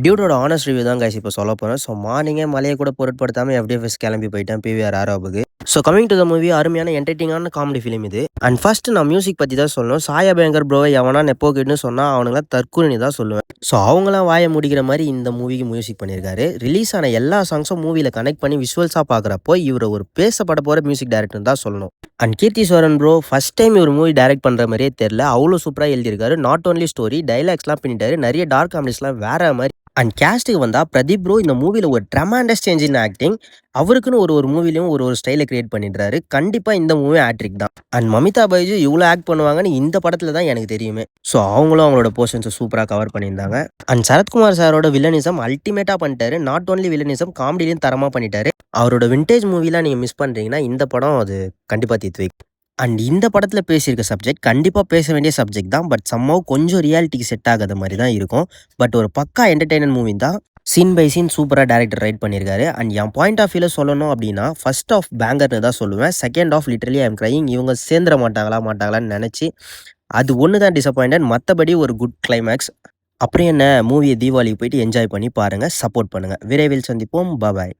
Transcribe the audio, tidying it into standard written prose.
டியூடோட honest review தான் guys இப்போ சொல்ல போறேன். ஸோ மார்னிங்கே மழைய கூட பொருட்படுத்தாம எஃப்டிஎஃப்எஸ் கிளம்பி போயிட்டேன் பிவிஆர் ஆரோவுக்கு. So coming to the movie அருமையான என்டர்டெய்னிங்கான காமெடி ஃபிலிம் இது. அண்ட் ஃபர்ஸ்ட் நான் மியூசிக் பற்றி தான் சொல்லணும். சாயா பேங்கர் ப்ரோவை எவனா நெப்போ கிட்னு சொன்னால் அவனுங்களாம் தற்கூரினி தான் சொல்லுவேன். ஸோ அவங்களாம் வாய முடிக்கிற மாதிரி இந்த மூவிக்கு மியூசிக் பண்ணியிருக்காரு. ரிலீஸ் ஆன எல்லா சாங்ஸும் மூவியில் கனெக்ட் பண்ணி விஷுவல்ஸாக பார்க்குறப்போ இவர் ஒரு பேசப்பட போகிற மியூசிக் டைரக்டர் தான் சொல்லணும். அண்ட் கீர்த்திஸ்வரன் ப்ரோ ஃபர்ஸ்ட் டைம் இவர் மூவி டைரக்ட் பண்ணுற மாதிரியே தெரில. அவ்வளோ சூப்பராக எழுதியிருக்காரு. நாட் ஓன்லி ஸ்டோரி டைலாக்ஸ்லாம் பண்ணிட்டாரு. நிறைய டார்க் காமெடிஸ்லாம் வேற மாதிரி. அண்ட் கேஸ்ட்டுக்கு வந்தா பிரதீப் ப்ரோ இந்த மூவில ஒரு ட்ரெமாண்டஸ் சேஞ்ச் இன் ஆக்டிங். அவருக்குன்னு ஒரு மூவிலையும் ஒரு ஸ்டைலை கிரியேட் பண்ணிடுறாரு. கண்டிப்பா இந்த மூவி ஹேட்ரிக் தான். அண்ட் மமிதா பைஜு இவ்வளோ ஆக்ட் பண்ணுவாங்கன்னு இந்த படத்துல தான் எனக்கு தெரியுமே. ஸோ அவங்களும் அவங்களோட போர்ஷன்ஸை சூப்பராக கவர் பண்ணியிருந்தாங்க. அண்ட் சரத்குமார் சாரோட வில்லனிசம் அல்டிமேட்டா பண்ணிட்டாரு. நாட் ஓன்லி வில்லனிசம் காமெடிலையும் தரமா பண்ணிட்டாரு. அவரோட விண்டேஜ் மூவிலாம் நீங்க மிஸ் பண்றீங்கன்னா இந்த படம் அது கண்டிப்பா தீர்த்து வைக்கும். அண்ட் இந்த படத்தில் பேசியிருக்க சப்ஜெக்ட் கண்டிப்பாக பேச வேண்டிய சப்ஜெக்ட் தான். பட் சம்மாவ் கொஞ்சம் ரியாலிட்டிக்கு செட் ஆகாத மாதிரி தான் இருக்கும். பட் ஒரு பக்கா என்டர்டெய்னர் மூவி தான். சீன் பை சீன் சூப்பராக டேரக்டர் ரைட் பண்ணியிருக்காரு. அண்ட் என் பாயிண்ட் ஆஃப் வியூவில் சொல்லணும் அப்படின்னா ஃபர்ஸ்ட் ஆஃப் பேங்கர்னு தான் சொல்லுவேன். Second half literally I'm crying. இவங்க சேர்ந்துட மாட்டாங்களான்னு நினச்சி அது ஒன்று தான் டிசப்பாயிண்டட். மற்றபடி ஒரு குட் கிளைமேக்ஸ். அப்புறம் என்ன மூவியை தீபாவளிக்கு போயிட்டு என்ஜாய் பண்ணி பாருங்கள், சப்போர்ட் பண்ணுங்கள். விரைவில் சந்திப்போம். பாய்.